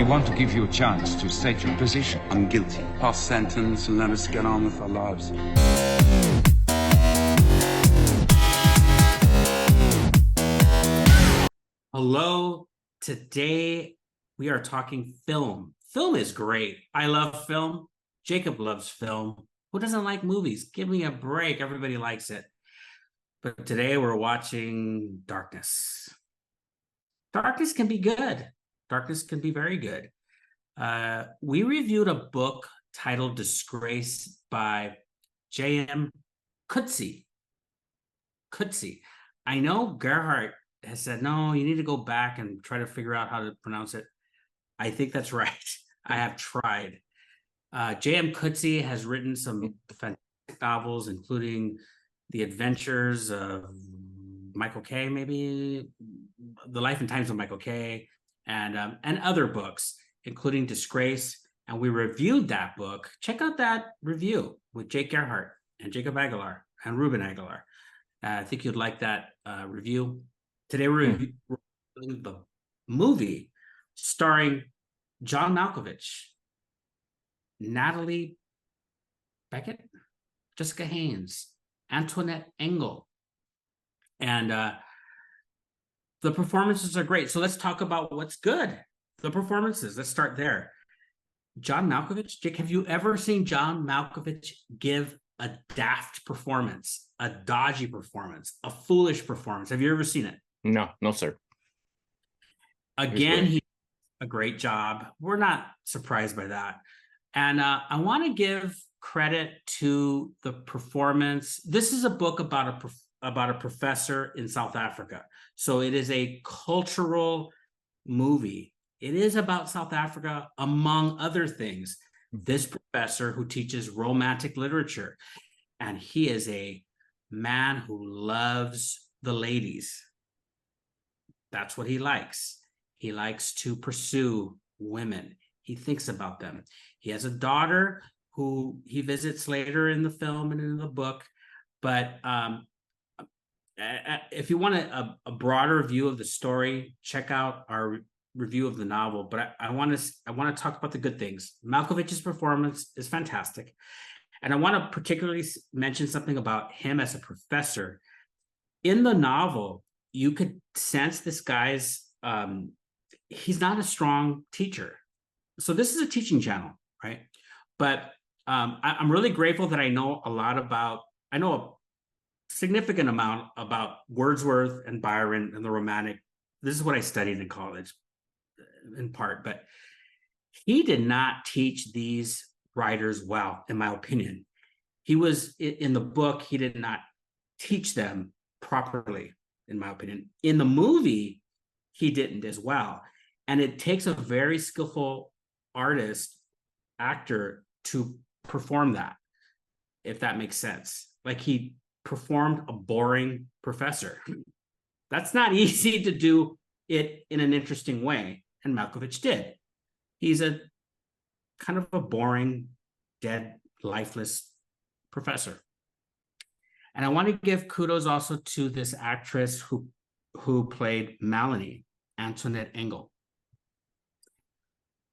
want to give you a chance to state your position. I'm guilty. Pass sentence and let us get on with our lives. Hello. Today we are talking film. Film is great. I love film. Jacob loves film. Who doesn't like movies? Give me a break. Everybody likes it. But today we're watching Darkness. Darkness can be good. Darkness can be very good. We reviewed a book titled Disgrace by JM Coetzee. I know Gerhardt has said, no, you need to go back and try to figure out how to pronounce it. I think that's right. I have tried. JM Coetzee has written some fantastic novels, including The Adventures of Michael K., maybe The Life and Times of Michael K., and other books, including Disgrace. And we reviewed that book. Check out that review with Jake Gerhardt and Jacob Aguilar and Ruben Aguilar. I think you'd like that review. Today we're reviewing the movie starring John Malkovich, Natalie Beckett, Jessica Haynes, Antoinette Engel, and the performances are great. So let's talk about what's good. The performances. Let's start there. John Malkovich. Jake, have you ever seen John Malkovich give a daft performance, a dodgy performance, a foolish performance? Have you ever seen it? No, sir. Again, he did a great job. We're not surprised by that. And I want to give credit to the performance. This is a book about a professor in South Africa. So it is a cultural movie. It is about South Africa, among other things. This professor who teaches romantic literature, and he is a man who loves the ladies. That's what he likes. He likes to pursue women. He thinks about them. He has a daughter who he visits later in the film and in the book. But if you want a broader view of the story, check out our review of the novel. But I want to talk about the good things. Malkovich's performance is fantastic. And I want to particularly mention something about him as a professor. In the novel, you could sense this guy's, he's not a strong teacher. So this is a teaching channel, right? But I'm really grateful that I know a significant amount about Wordsworth and Byron and the Romantic. This is what I studied in college in part, but he did not teach these writers well, in my opinion. He was in the book, he did not teach them properly, in my opinion. In the movie, he didn't as well. And it takes a very skillful actor to perform that, if that makes sense. Like, he performed a boring professor. That's not easy to do it in an interesting way, and Malkovich did. He's a kind of a boring, dead, lifeless professor. And I want to give kudos also to this actress who played Melanie, Antoinette Engel.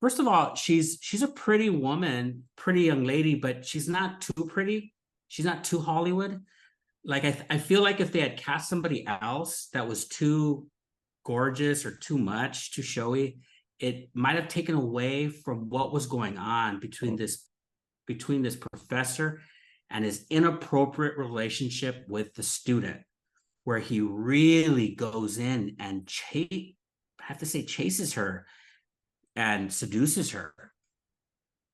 First of all, she's a pretty woman, pretty young lady, but she's not too pretty. She's not too Hollywood. Like, I feel like if they had cast somebody else that was too gorgeous or too much, too showy, it might have taken away from what was going on between this professor and his inappropriate relationship with the student, where he really goes in and chases her and seduces her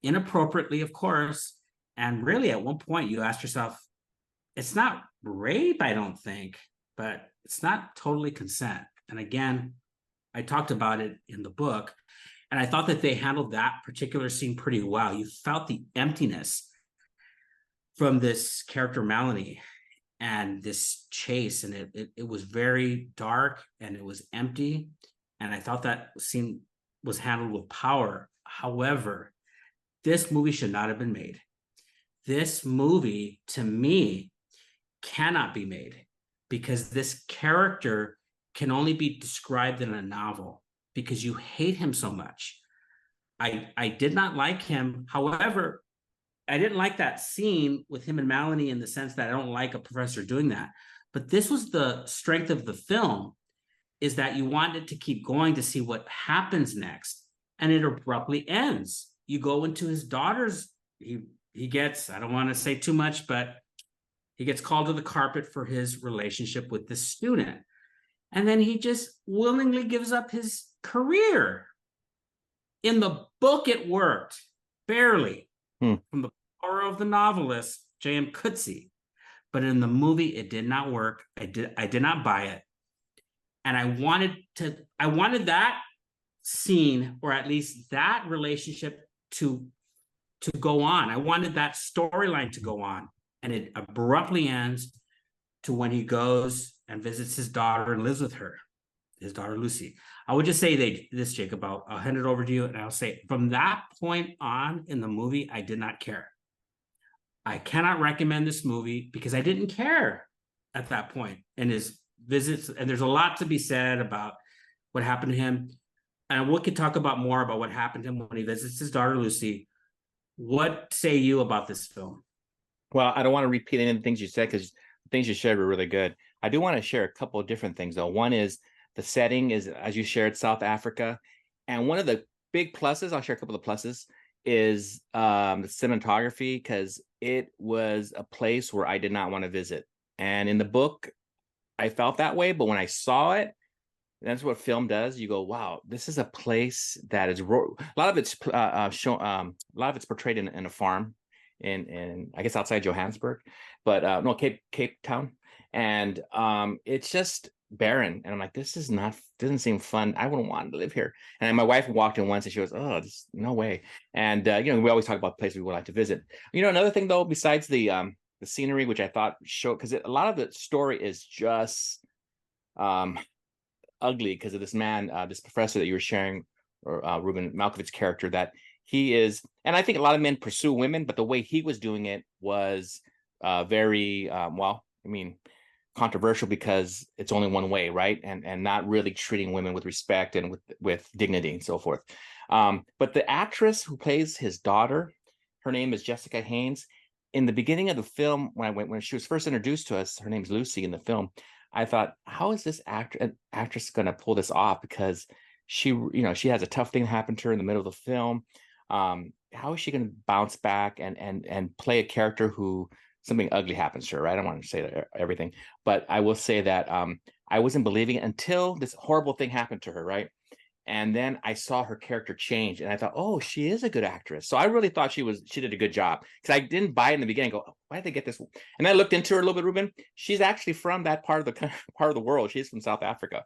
inappropriately, of course. And really, at one point, you ask yourself, it's not rape, I don't think, but it's not totally consent. And again, I talked about it in the book, and I thought that they handled that particular scene pretty well. You felt the emptiness from this character, Melanie, and this chase, and it was very dark and it was empty. And I thought that scene was handled with power. However, this movie should not have been made. This movie, to me, cannot be made because this character can only be described in a novel because you hate him so much. I did not like him. However, I didn't like that scene with him and Melanie in the sense that I don't like a professor doing that. But this was the strength of the film, is that you wanted to keep going to see what happens next, and it abruptly ends. You go into his daughter's, he gets, I don't want to say too much, but he gets called to the carpet for his relationship with this student. And then he just willingly gives up his career. In the book, it worked, barely, from the power of the novelist, JM Coetzee. But in the movie, it did not work. I did not buy it. And I wanted that scene, or at least that relationship, to go on. I wanted that storyline to go on. And it abruptly ends to when he goes and visits his daughter and lives with her, his daughter Lucy. I would just say this, Jacob. I'll hand it over to you, and I'll say from that point on in the movie, I did not care. I cannot recommend this movie because I didn't care at that point in his visits. And there's a lot to be said about what happened to him. And we could talk about more about what happened to him when he visits his daughter Lucy. What say you about this film? Well, I don't want to repeat any of the things you said because the things you shared were really good. I do want to share a couple of different things, though. One is the setting is, as you shared, South Africa. And one of the big pluses, I'll share a couple of pluses, is the cinematography, because it was a place where I did not want to visit. And in the book, I felt that way. But when I saw it, that's what film does. You go, wow, this is a place that is a lot of it's shown. A lot of it's portrayed in a farm in I guess outside Johannesburg, but no, Cape Town, and it's just barren. And I'm like, this is not, doesn't seem fun. I wouldn't want to live here. And my wife walked in once and she goes, oh, this, no way. And we always talk about places we would like to visit. Another thing though, besides the scenery, which I thought showed, because a lot of the story is just ugly because of this man, this professor that you were sharing, or Ruben Malkovich's character, that he is, and I think a lot of men pursue women, but the way he was doing it was very controversial, because it's only one way, right? And not really treating women with respect and with dignity and so forth. But the actress who plays his daughter, her name is Jessica Haynes. In the beginning of the film, when she was first introduced to us, her name's Lucy in the film. I thought, how is this actress going to pull this off? Because she has a tough thing happen to her in the middle of the film. How is she going to bounce back and play a character who something ugly happens to her, right? I don't want to say everything, but I will say that I wasn't believing it until this horrible thing happened to her, right? And then I saw her character change, and I thought, oh, she is a good actress. So I really thought she did a good job, because I didn't buy it in the beginning. Go, oh, why did they get this? And I looked into her a little bit, Ruben. She's actually from that part of the world. She's from South Africa,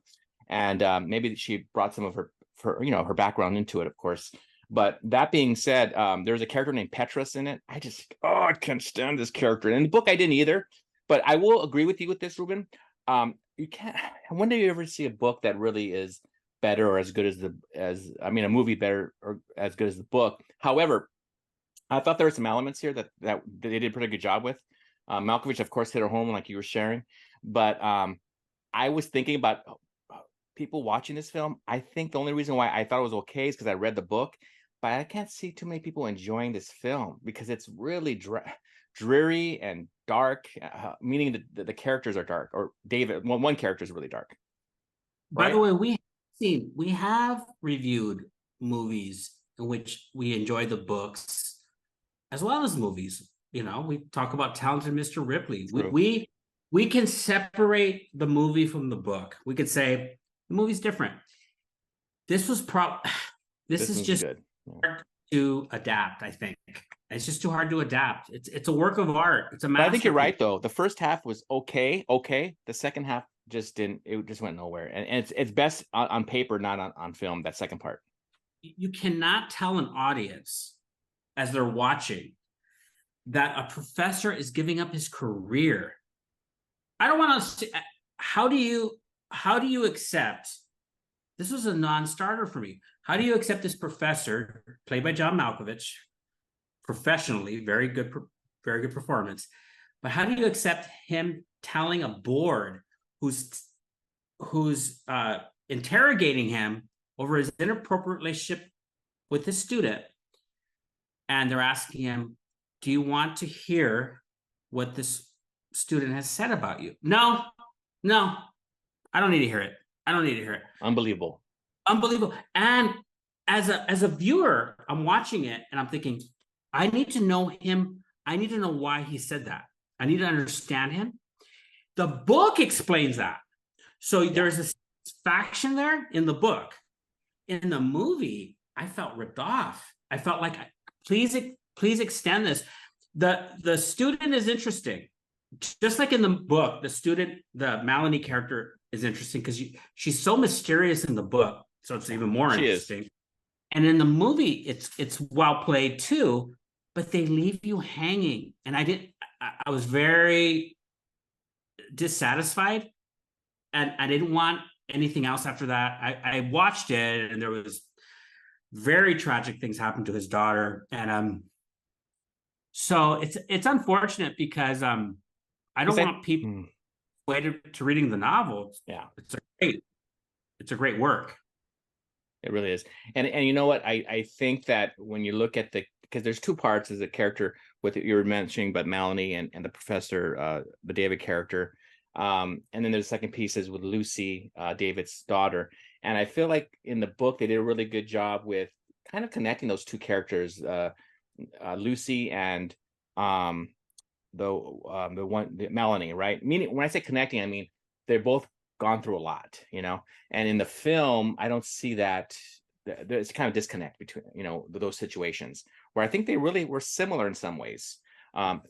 and maybe she brought some of her background into it, of course. But that being said, there's a character named Petrus in it. I can't stand this character. And in the book, I didn't either. But I will agree with you with this, Ruben. You can't. When do you ever see a book that really is better or as good as a movie better or as good as the book? However, I thought there were some elements here that they did a pretty good job with. Malkovich, of course, hit her home like you were sharing. But I was thinking about people watching this film. I think the only reason why I thought it was okay is because I read the book. But I can't see too many people enjoying this film because it's really dreary and dark, meaning that the characters are dark. Or David, one character is really dark. By the way, we have reviewed movies in which we enjoy the books as well as movies. We talk about Talented Mr. Ripley. We can separate the movie from the book. We could say the movie's different. This is just good. Hard to adapt. I think it's just too hard to adapt. It's a work of art. It's a masterpiece. I think you're right, though. The first half was okay. The second half just didn't. It just went nowhere. And it's best on paper, not on film. That second part. You cannot tell an audience as they're watching that a professor is giving up his career. I don't want to. How do you accept? This was a non-starter for me. How do you accept this professor, played by John Malkovich, professionally, very good performance, but how do you accept him telling a board who's interrogating him over his inappropriate relationship with this student, and they're asking him, do you want to hear what this student has said about you? No, I don't need to hear it. I don't need to hear it. Unbelievable. Unbelievable. And as a viewer, I'm watching it and I'm thinking, I need to know him. I need to know why he said that. I need to understand him. The book explains that. So there's a faction there in the book. In the movie, I felt ripped off. I felt like, please extend this. The student is interesting. Just like in the book, the Melanie character is interesting because she's so mysterious in the book. So it's even more interesting. And in the movie, it's well played too, but they leave you hanging. And I was very dissatisfied, and I didn't want anything else after that. I watched it, and there was very tragic things happened to his daughter. And so it's unfortunate because I don't want people waited to reading the novel. Yeah, it's a great work. It really is. And you know what? I think that when you look at because there's two parts as a character with you were mentioning, but Melanie and the professor, the David character. And then there's the second piece is with Lucy, David's daughter. And I feel like in the book, they did a really good job with kind of connecting those two characters, Lucy and the Melanie, right? Meaning when I say connecting, I mean, they're both gone through a lot, and in the film, I don't see that. There's kind of disconnect between, those situations where I think they really were similar in some ways.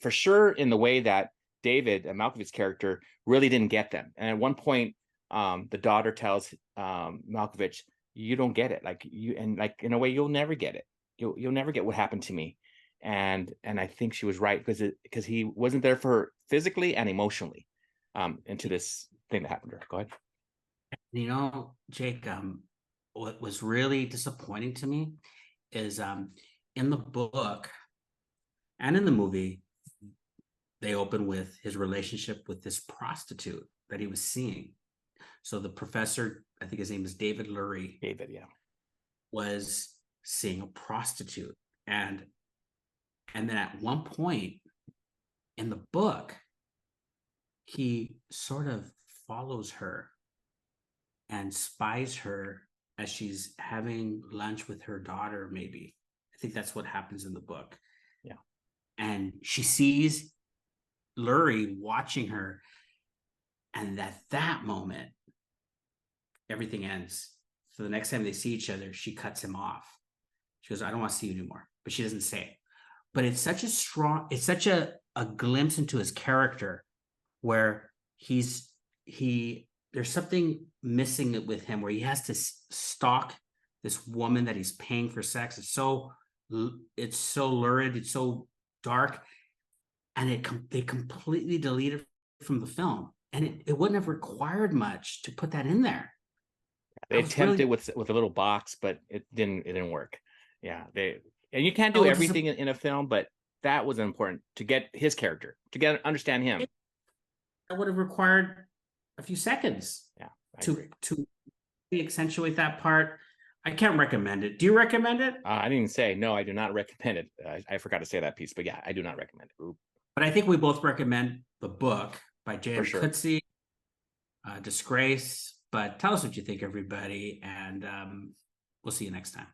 For sure, in the way that David, Malkovich's character, really didn't get them. And at one point, the daughter tells Malkovich, "You don't get it. Like in a way, you'll never get it. You'll never get what happened to me." And I think she was right because he wasn't there for her physically and emotionally into this thing that happened to her. Go ahead. Jake, what was really disappointing to me is in the book and in the movie, they open with his relationship with this prostitute that he was seeing. So the professor, I think his name is David Lurie. David, yeah. Was seeing a prostitute. And then at one point in the book, he sort of follows her and spies her as she's having lunch with her daughter, maybe. I think that's what happens in the book. Yeah. And she sees Lurie watching her. And at that moment, everything ends. So the next time they see each other, she cuts him off. She goes, "I don't want to see you anymore." But she doesn't say it. But it's such a glimpse into his character where there's something missing with him where he has to stalk this woman that he's paying for sex. It's so lurid, it's so dark, and they completely delete it from the film, and it wouldn't have required much to put that in there. They attempted with a little box, but it didn't work. Yeah, and you can't do everything in a film, but that was important to get his character, to understand him. That would have required a few seconds. Yeah, to accentuate that part. I can't recommend it. Do you recommend it? I didn't say no. I do not recommend it. I forgot to say that piece, but yeah, I do not recommend it. Ooh. But I think we both recommend the book by JM Coetzee, Disgrace. But tell us what you think, everybody, and we'll see you next time.